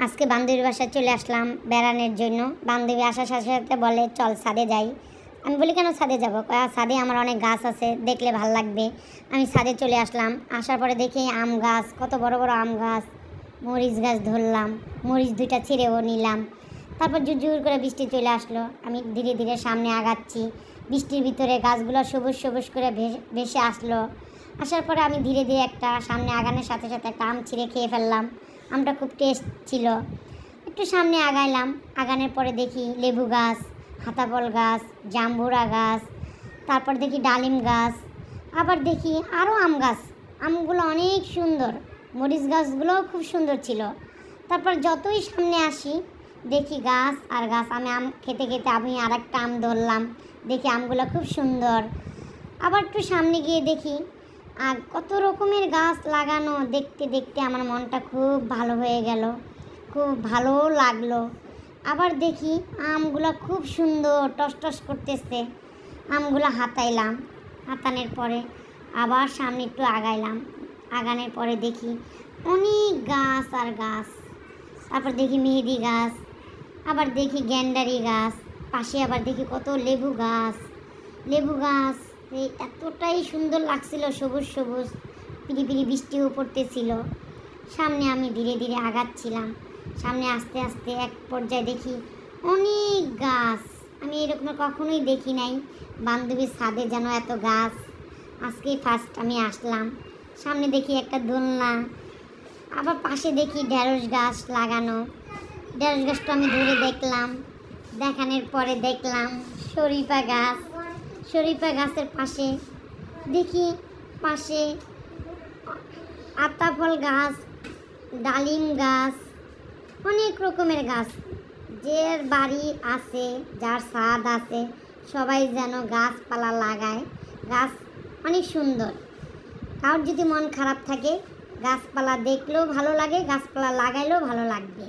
আজকে বান্ধবীর বাসায় চলে আসলাম বেড়ানোর জন্য। বান্ধবী আসার সাথে সাথে বলে চল ছাদে যাই। আমি বলি কেন ছাদে যাবো? ছাদে আমার অনেক গাছ আছে, দেখলে ভাল লাগবে। আমি ছাদে চলে আসলাম। আসার পরে দেখি আম গাছ, কত বড় বড় আম গাছ, মরিচ গাছ ধরলাম, মরিচ দুইটা ছিঁড়েও নিলাম। তারপর জুর করে বৃষ্টি চলে আসলো। আমি ধীরে ধীরে সামনে আগাচ্ছি। বৃষ্টির ভিতরে গাছগুলো সবুজ সবুজ করে ভেসে আসলো। আসার পরে আমি ধীরে ধীরে একটা সামনে আগানোর সাথে সাথে একটা আম ছিঁড়ে খেয়ে ফেললাম। আমটা খুব টেস্ট ছিল। একটু সামনে আগাইলাম। আগানোর পরে দেখি লেবু গাছ, হাতাফল গাছ, জাম্বুরা গাছ, তারপর দেখি ডালিম গাছ, আবার দেখি আরও আম গাছ। আমগুলো অনেক সুন্দর, মরিচ গাছগুলোও খুব সুন্দর ছিল। তারপর যতই সামনে আসি দেখি গাছ আর গাছ। আমি আম খেতে খেতে আমি আর একটা আম ধরলাম। দেখি আমগুলো খুব সুন্দর। আবার একটু সামনে গিয়ে দেখি আর কত রকমের গাছ লাগানো। দেখতে দেখতে আমার মনটা খুব ভালো হয়ে গেল, খুব ভালো লাগলো। আবার দেখি আমগুলো খুব সুন্দর টস করতেছে। আমগুলো হাতাইলাম। হাতানোর পরে আবার সামনে একটু আগাইলাম। আগানোর পরে দেখি অনেক গাছ আর গাছ। তারপর দেখি মেহেদি গাছ, আবার দেখি গ্যান্ডারি গাছ, পাশে আবার দেখি কত লেবু গাছ। লেবু গাছ এতটাই সুন্দর লাগছিল, সবুজ সবুজ, পিড়ি বৃষ্টিও পড়তেছিল। সামনে আমি ধীরে ধীরে আগাচ্ছিলাম। সামনে আস্তে আস্তে এক পর্যায়ে দেখি অনেক গাছ। আমি এরকম কখনোই দেখি নাই, বান্ধবীর ছাদে যেন এত গাছ। আজকেই ফার্স্ট আমি আসলাম। সামনে দেখি একটা দোলনা, আবার পাশে দেখি ঢেঁড়স গাছ লাগানো। ঢেঁড়স গাছটা আমি ধরে দেখলাম। দেখানোর পরে দেখলাম শরীফা গাছ। শরীফা গাছের পাশে দেখি পাশে আতাফল গাছ, ডালিম গাছ, অনেক রকমের গাছ। যার বাড়ি আছে, যার ছাদ আছে, সবাই যেন গাছপালা লাগায়। গাছ অনেক সুন্দর। কারোর যদি মন খারাপ থাকে, গাছপালা দেখলেও ভালো লাগে, গাছপালা লাগাইলেও ভালো লাগবে।